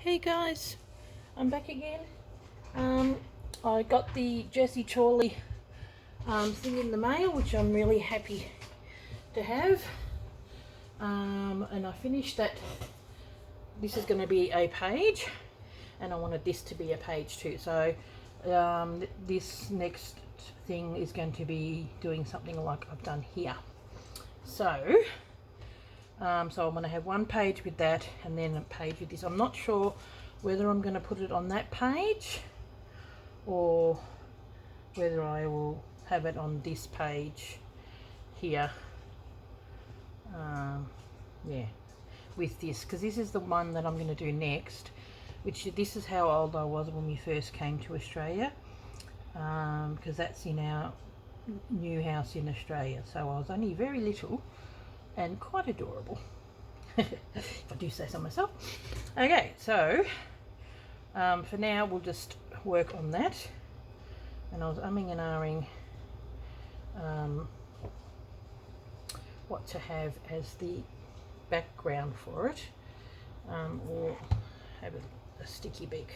Hey guys, I'm back again. I got the Jessie Chorley thing in the mail, which I'm really happy to have. And I finished that. This is going to be a page, and I wanted this to be a page too. So this next thing is going to be doing something like I've done here. So I'm going to have one page with that and then a page with this. I'm not sure whether I'm going to put it on that page or whether I will have it on this page here. Yeah, with this, because this is the one that I'm going to do next, which this is how old I was when we first came to Australia, because that's in our new house in Australia. So I was only very little and quite adorable, if I do say so myself. Okay, so for now we'll just work on that. And I was umming and ahhing what to have as the background for it, or have a sticky beak.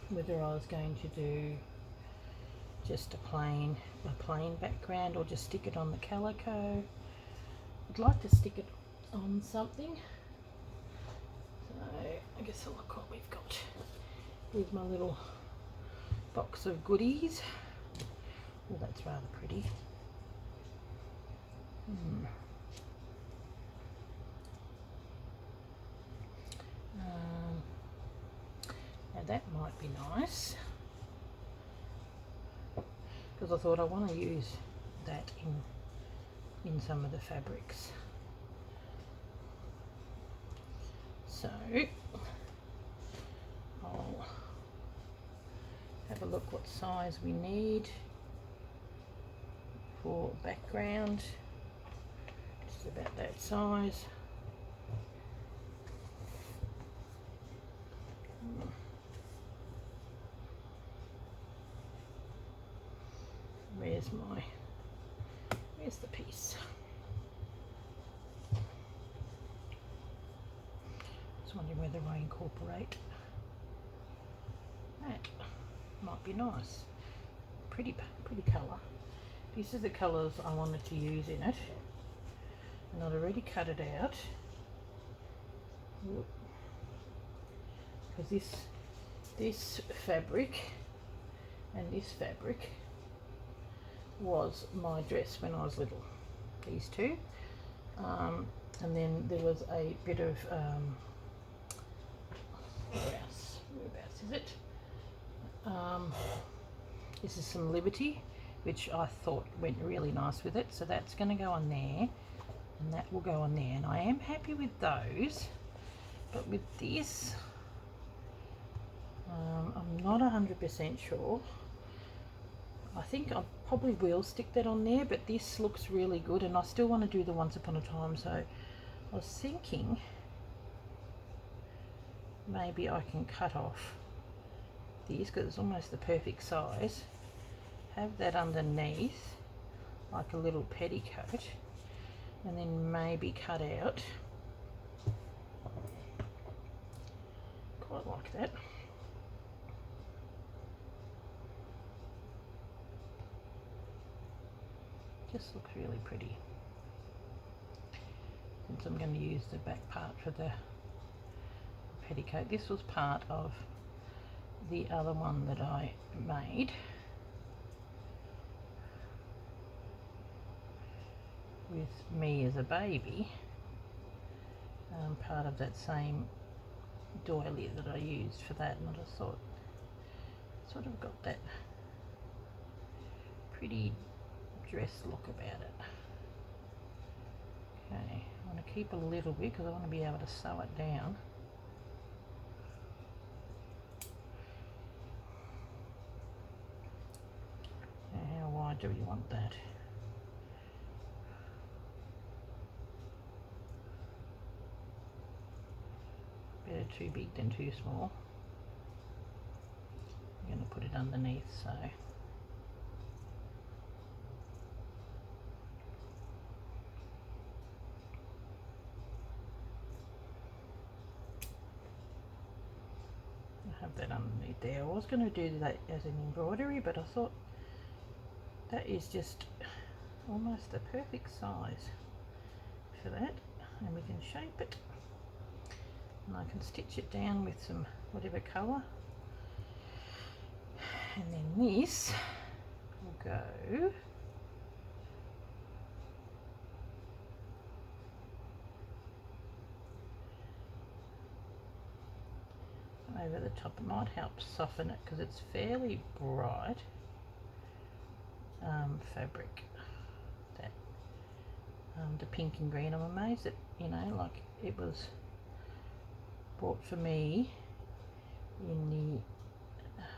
Whether I was going to do just a plain background or just stick it on the calico. I'd like to stick it on something. So I guess I'll look what we've got. Here's my little box of goodies. Oh, that's rather pretty. Now that might be nice, because I thought I want to use that in some of the fabrics. So I'll have a look what size we need for background. Just about that size. Where's the piece? Just wondering whether I incorporate that. Might be nice. Pretty colour. These are the colours I wanted to use in it, and I'd already cut it out, because this fabric and this fabric was my dress when I was little, these two, and then there was a bit of whereabouts is it? This is some Liberty, which I thought went really nice with it, so that's going to go on there, and that will go on there, and I am happy with those. But with this, I'm not 100% sure. I think I probably will stick that on there, but this looks really good, and I still want to do the Once Upon a Time, so I was thinking maybe I can cut off this, because it's almost the perfect size, have that underneath like a little petticoat, and then maybe cut out, quite like that. Just looks really pretty, since I'm going to use the back part for the petticoat. This was part of the other one that I made with me as a baby, part of that same doily that I used for that, and I just thought sort of got that pretty dress look about it. Okay, I want to keep a little bit because I want to be able to sew it down. Now, how wide do you want that? Better too big than too small. I'm going to put it underneath, so have that underneath there. I was going to do that as an embroidery, but I thought that is just almost the perfect size for that, and we can shape it, and I can stitch it down with some whatever colour, and then this will go over the top. It might help soften it because it's fairly bright fabric, that the pink and green. I'm amazed that, you know, like it was bought for me in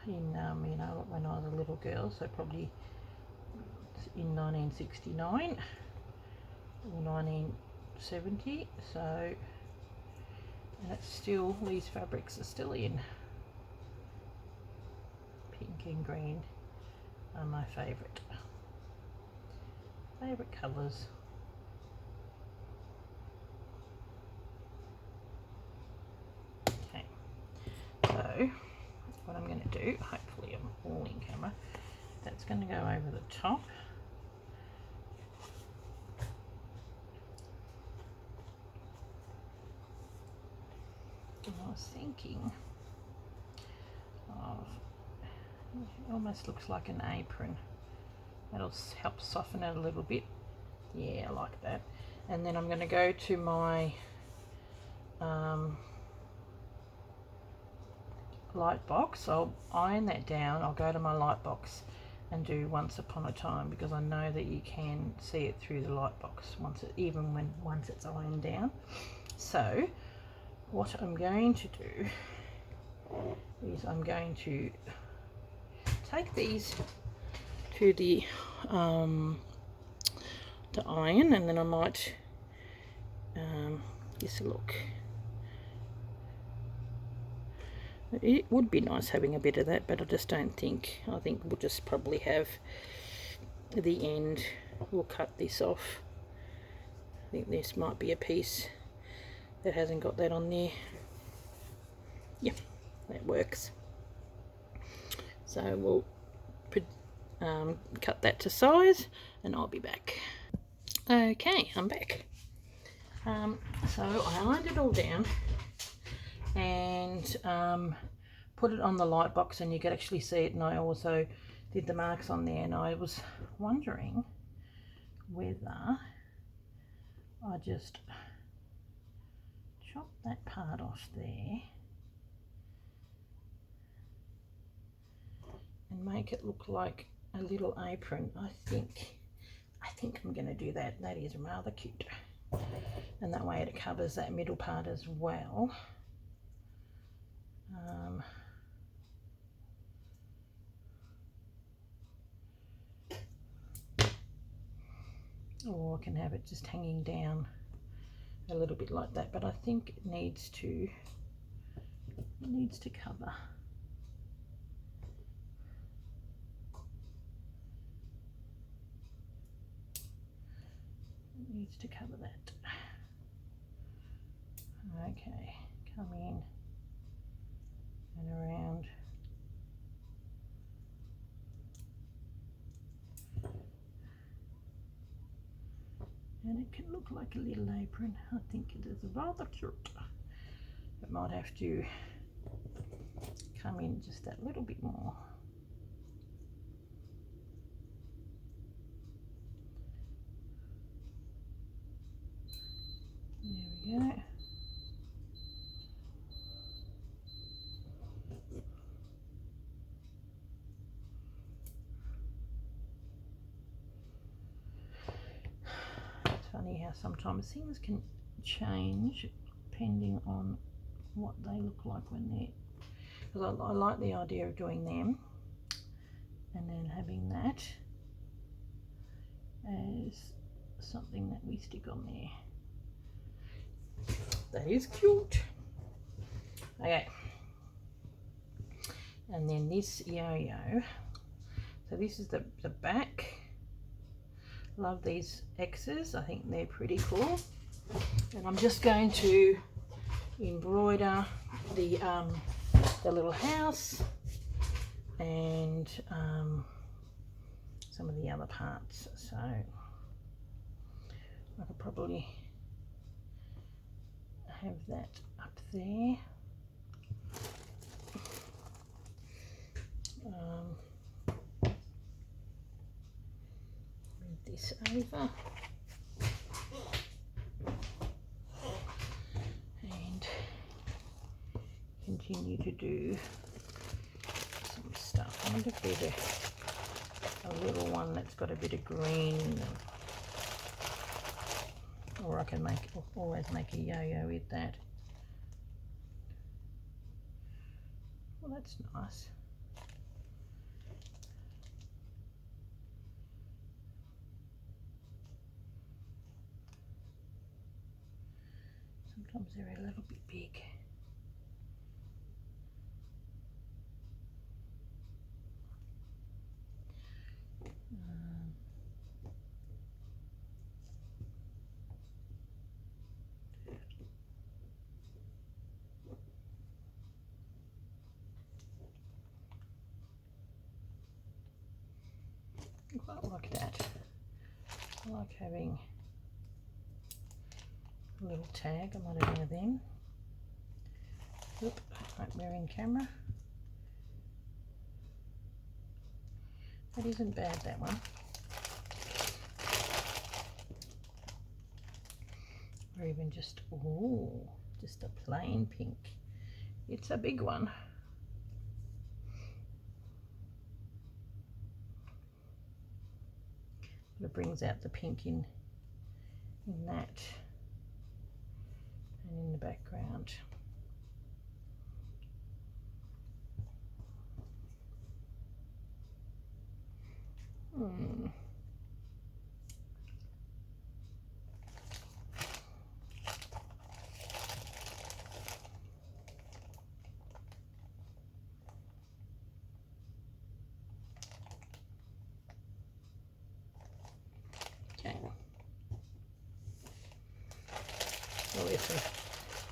you know, when I was a little girl, so probably in 1969 or 1970, so, and it's still, these fabrics are still in. Pink and green are my favourite colours. Okay, so what I'm going to do, hopefully I'm all in camera, that's going to go over the top. And I was thinking of, it almost looks like an apron. That'll help soften it a little bit. Yeah, I like that. And then I'm going to go to my light box. I'll iron that down. I'll go to my light box and do Once Upon a Time, because I know that you can see it through the light box once it's ironed down. So what I'm going to do is I'm going to take these to the iron, and then I might just look. It would be nice having a bit of that, but I just don't think. I think we'll just probably have the end. We'll cut this off. I think this might be a piece that hasn't got that on there. Yeah, that works. So we'll cut that to size, and I'll be back. Okay, I'm back. So I ironed it all down and put it on the light box, and you could actually see it, and I also did the marks on there, and I was wondering whether I just chop that part off there and make it look like a little apron. I think I'm going to do that. That is rather cute, and that way it covers that middle part as well. Or I can have it just hanging down a little bit like that, but I think it needs to cover. It needs to cover that. Okay, come in and around. And it can look like a little apron. I think it is rather cute. It might have to come in just that little bit more. There we go. Funny how sometimes things can change depending on what they look like when they're, because I like the idea of doing them and then having that as something that we stick on there. That is cute. Okay, and then this yo-yo, so this is the back. Love these X's, I think they're pretty cool. And I'm just going to embroider the the little house and some of the other parts. So I could probably have that up there. Move this over and continue to do some stuff. I wonder if there's a little one that's got a bit of green, or I can always make a yo-yo with that. Well, that's nice. Sometimes they're a little bit big. Quite like that. I like having a little tag. I might have one of them. Oop, right, we're in camera. That isn't bad, that one. Or even just, ooh, just a plain pink. It's a big one. It brings out the pink in that and in the background. Okay. Well,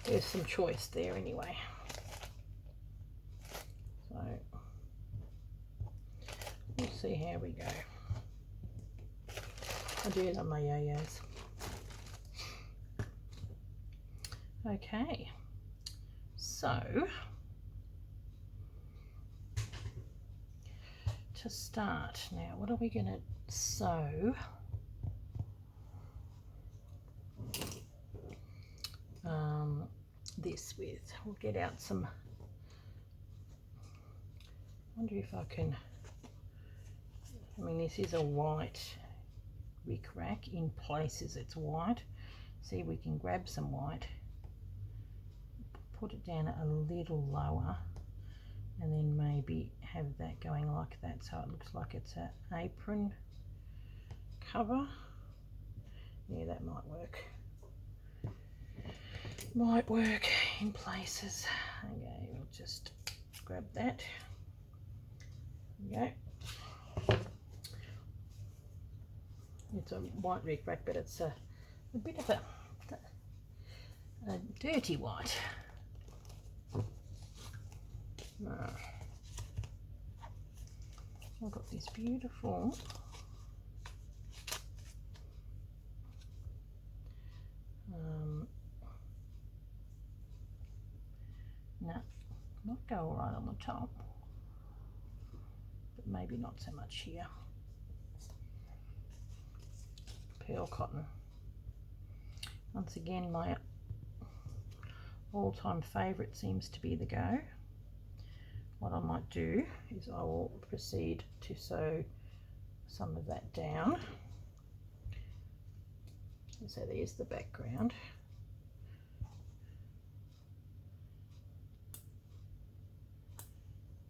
there's some choice there anyway. So we'll see how we go. I do love my yo-yos. Okay, so to start now, what are we going to sew? This with. We'll get out some. I wonder if I can. I mean, this is a white wick rack. In places it's white. See, we can grab some white, put it down a little lower, and then maybe have that going like that, so it looks like it's an apron cover. Yeah, that might work. Might work in places. Okay, we'll just grab that. There we go. It's a white wick rack, but it's a bit of a dirty white. I've got this beautiful not go right on the top, but maybe not so much here. Pearl cotton. Once again, my all-time favourite seems to be the Go. What I might do is I will proceed to sew some of that down. So there's the background.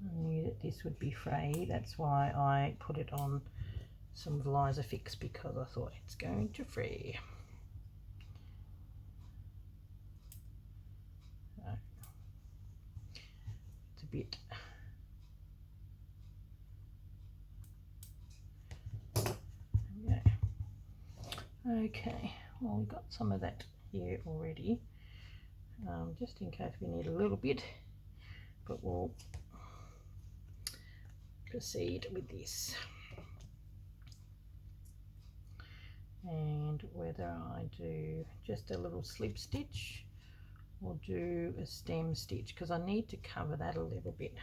I knew that this would be frayy, that's why I put it on some Liza Fix, because I thought it's going to fray. So, it's a bit okay. Well, we've got some of that here already. Just in case we need a little bit, but we'll proceed with this. And whether I do just a little slip stitch or do a stem stitch, because I need to cover that a little bit.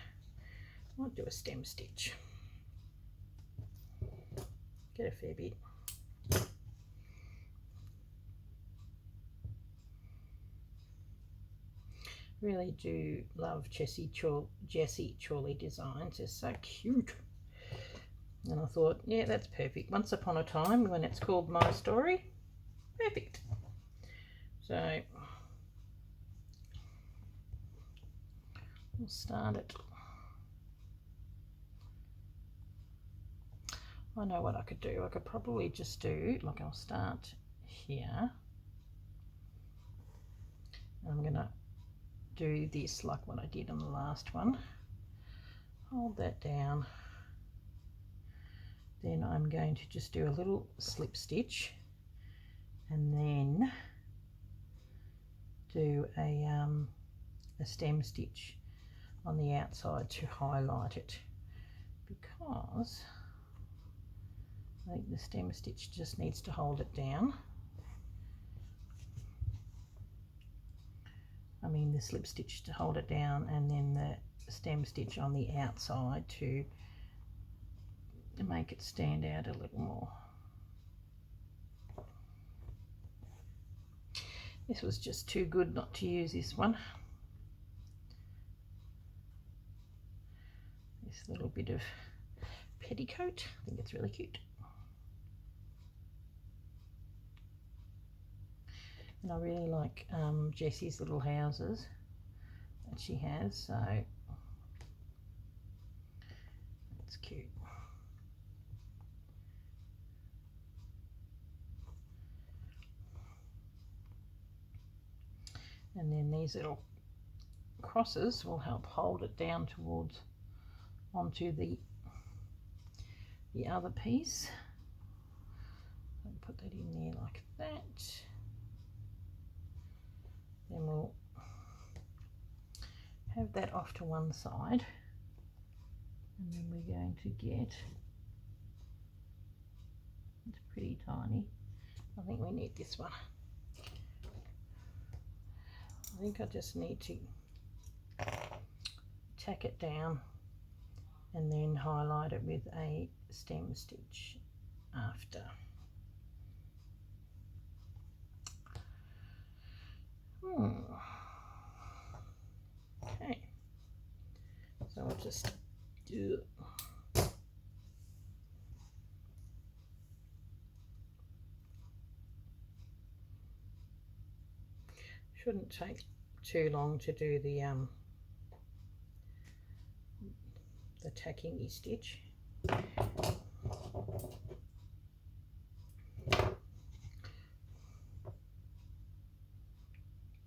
I'll do a stem stitch. Get a fair bit. Really do love Jessie Chorley designs. They're so cute. And I thought, yeah, that's perfect. Once upon a time, when it's called My Story, perfect. So we'll start it. I know what I could do. I could probably just do, like, I'll start here. I'm going to do this like what I did on the last one. Hold that down. Then I'm going to just do a little slip stitch and then do a stem stitch on the outside to highlight it, because I think the stem stitch just needs to hold it down. I mean the slip stitch to hold it down, and then the stem stitch on the outside to make it stand out a little more. This was just too good not to use this one. This little bit of petticoat, I think it's really cute. And I really like Jessie's little houses that she has, so it's cute. And then these little crosses will help hold it down towards onto the other piece. I'll put that in there like that. Then we'll have that off to one side, and then we're going to get, it's pretty tiny, I think we need this one. I think I just need to tack it down and then highlight it with a stem stitch after. Okay, so I'll just do it. Shouldn't take too long to do the tacking-y stitch.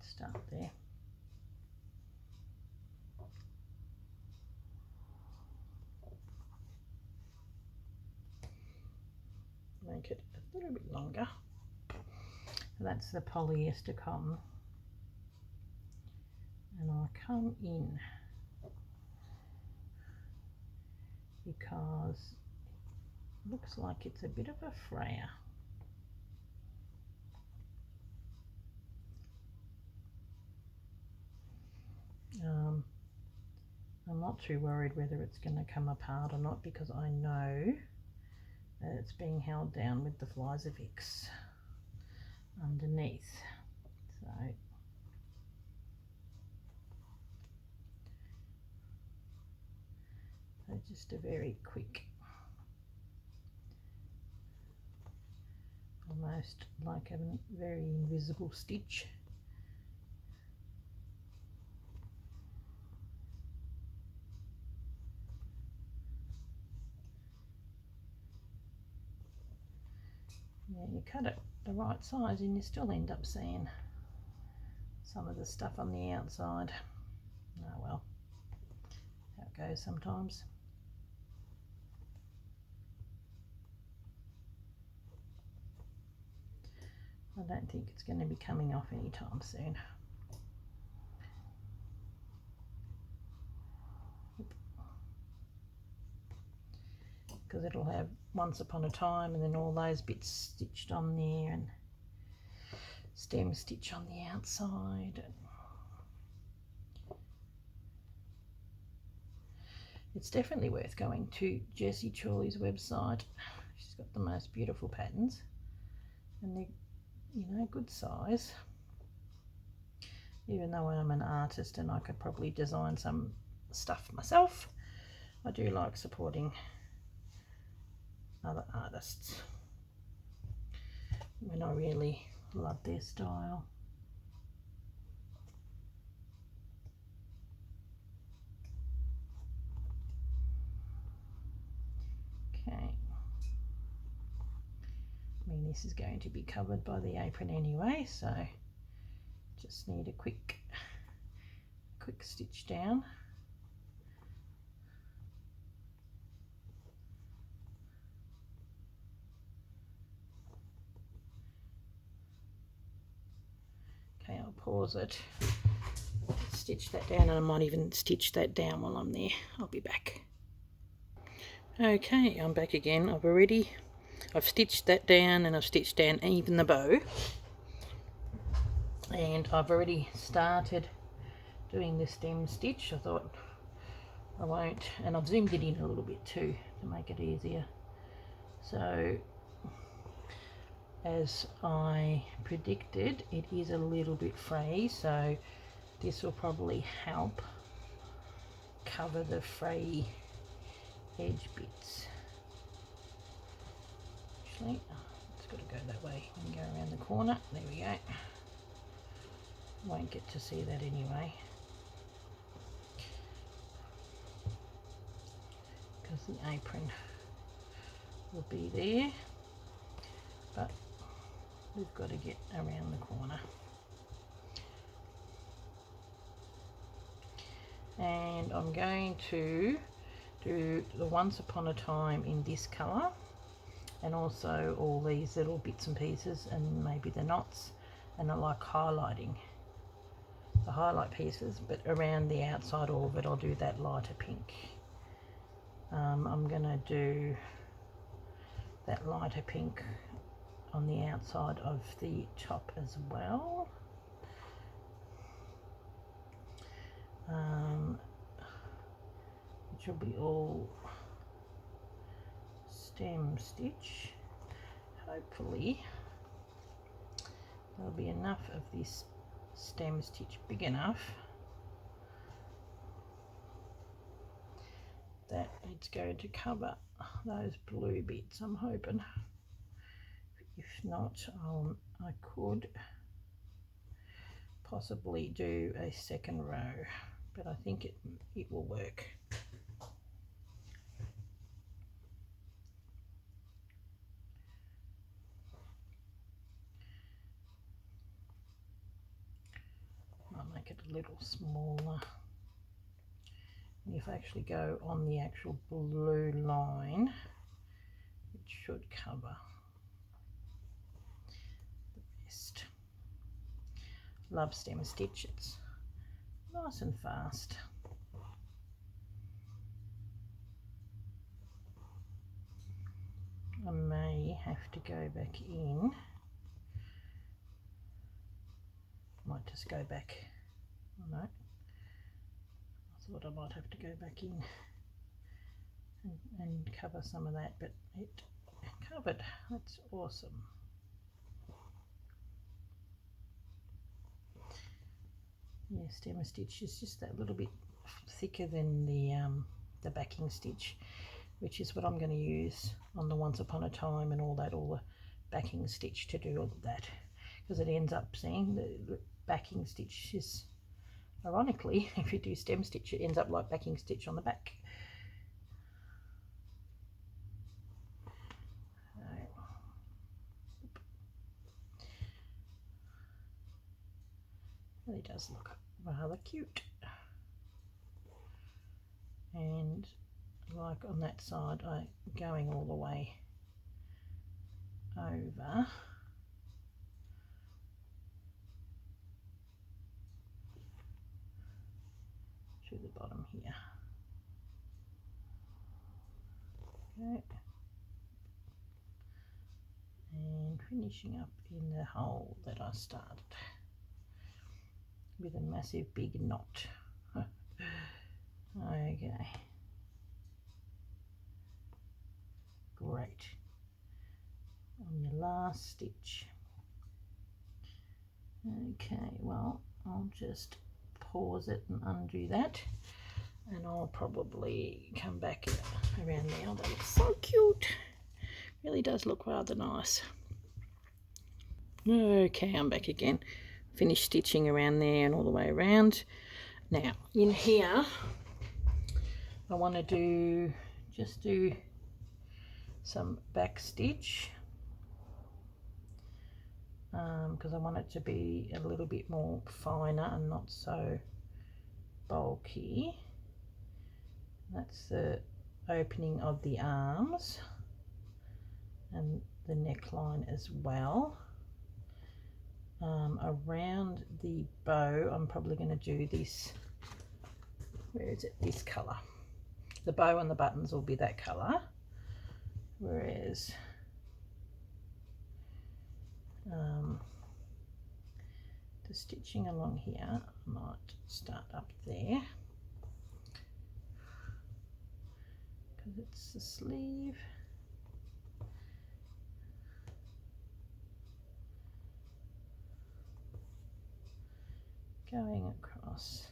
Start there. Make it a little bit longer. That's the polyester cotton. And I'll come in because it looks like it's a bit of a frayer. I'm not too worried whether it's going to come apart or not, because I know that it's being held down with the Flies-A-Fix underneath. So just a very quick, almost like a very invisible stitch. Yeah, you cut it the right size and you still end up seeing some of the stuff on the outside. Oh well, how it goes sometimes. I don't think it's going to be coming off anytime soon. because it'll have once upon a time and then all those bits stitched on there and stem stitch on the outside. It's definitely worth going to Jessie Chorley's website. She's got the most beautiful patterns and they're, you know, good size. Even though I'm an artist and I could probably design some stuff myself, I do like supporting other artists when I really love their style. Okay. I mean, this is going to be covered by the apron anyway, so just need a quick stitch down. Okay, I'll pause it, stitch that down, and I might even stitch that down while I'm there. I'll be back. Okay, I'm back again. I've stitched that down and I've stitched down even the bow, and I've already started doing the stem stitch. I thought I won't, and I've zoomed it in a little bit too to make it easier. So as I predicted, it is a little bit fray, so this will probably help cover the fray edge bits. Actually, it's got to go that way and go around the corner. There we go. Won't get to see that anyway, because the apron will be there, but we've got to get around the corner. And I'm going to do the Once Upon a Time in this colour, and also all these little bits and pieces and maybe the knots, and I like highlighting the highlight pieces, but around the outside of it I'll do that lighter pink. I'm going to do that lighter pink on the outside of the top as well. Which will be all stem stitch. Hopefully there'll be enough of this stem stitch big enough that it's going to cover those blue bits, I'm hoping. If not, I could possibly do a second row, but I think it will work. I'll make it a little smaller. And if I actually go on the actual blue line, it should cover the rest. Love stem stitch, it's nice and fast. I may have to go back in. Might just go back. Oh no, I thought I might have to go back in and cover some of that, but it covered. That's awesome. Yeah, stem stitch is just that little bit thicker than the backing stitch, which is what I'm going to use on the Once Upon a Time and all the backing stitch to do all of that, because it ends up seeing the backing stitch is, ironically, if you do stem stitch, it ends up like backing stitch on the back. Really does look rather cute. And like on that side, I'm going all the way over to the bottom here. Okay. And finishing up in the hole that I started with a massive big knot. Okay. Great. On your last stitch. Okay, well, I'll just pause it and undo that, and I'll probably come back around now. That looks so cute. Really does look rather nice. Okay, I'm back again. Finished stitching around there and all the way around. Now in here I want to just do some back stitch because I want it to be a little bit more finer and not so bulky. That's the opening of the arms and the neckline as well. Around the bow I'm probably going to do this, where is it, this colour. The bow and the buttons will be that colour, whereas the stitching along here I might start up there because it's the sleeve. Going across.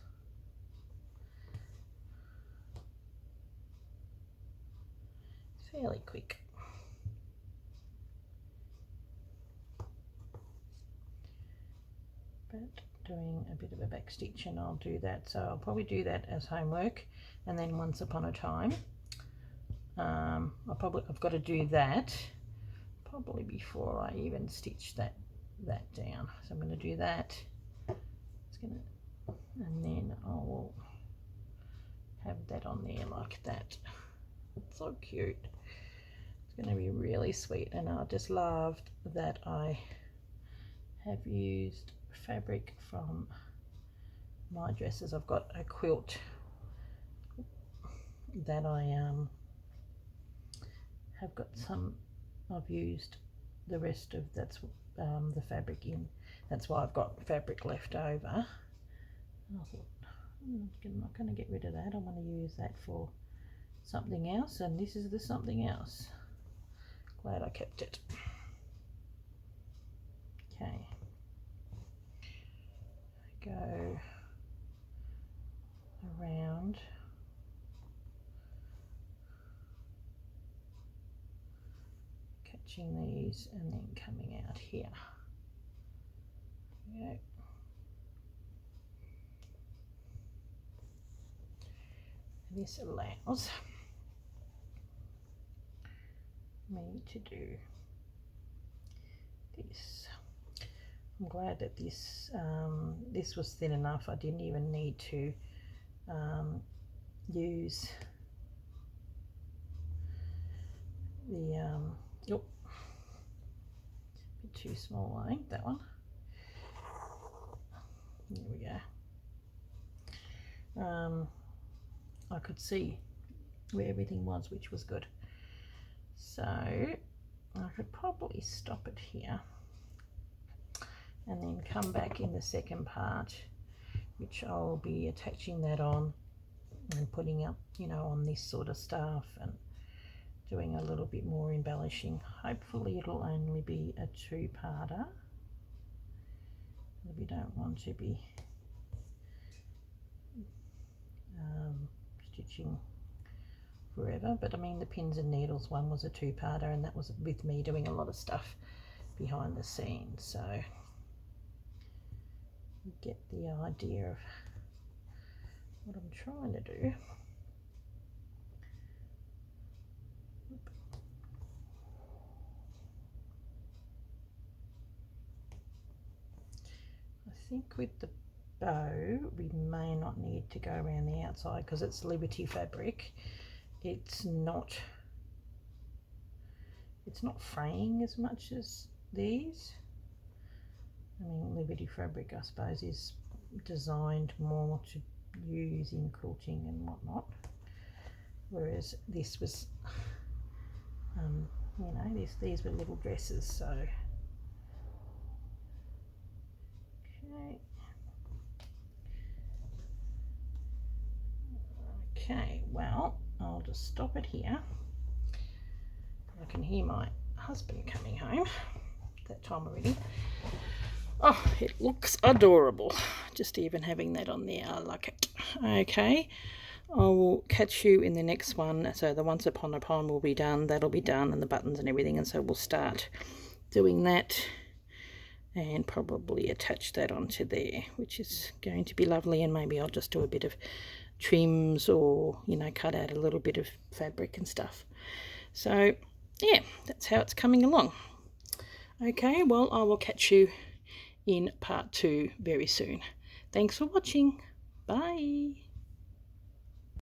It's fairly quick. But doing a bit of a back stitch, and I'll do that. So I'll probably do that as homework, and then once upon a time I've got to do that probably before I even stitch that down. So I'm going to do that. And then I will have that on there like that. It's so cute. It's going to be really sweet, and I just loved that I have used fabric from my dresses. I've got a quilt that I have got some. I've used the rest of that's the fabric in. That's why I've got fabric left over. And I thought, I'm not going to get rid of that. I want to use that for something else, and this is the something else. Glad I kept it. Okay. Go around. Catching these and then coming out here. Okay. This allows me to do this. I'm glad that this this was thin enough. I didn't even need to use the oh, bit too small, I think, that one. There we go. I could see where everything was, which was good. So I could probably stop it here and then come back in the second part, which I'll be attaching that on and putting up, you know, on this sort of stuff and doing a little bit more embellishing. Hopefully it'll only be a two-parter. We don't want to be stitching forever, but I mean the pins and needles one was a two-parter, and that was with me doing a lot of stuff behind the scenes, so you get the idea of what I'm trying to do. I think with the bow we may not need to go around the outside because it's Liberty fabric. It's not fraying as much as these. I mean, Liberty fabric, I suppose, is designed more to use in quilting and whatnot, whereas this was You know, these were little dresses, so okay, well, I'll just stop it here. I can hear my husband coming home that time already. Oh, it looks adorable, just even having that on there. I like it. Okay, I will catch you in the next one. So the Once Upon a Pond will be done, that'll be done, and the buttons and everything, and so we'll start doing that and probably attach that onto there, which is going to be lovely. And maybe I'll just do a bit of trims, or, you know, cut out a little bit of fabric and stuff. So yeah, that's how it's coming along. Okay, well, I will catch you in part 2 very soon. Thanks for watching. Bye.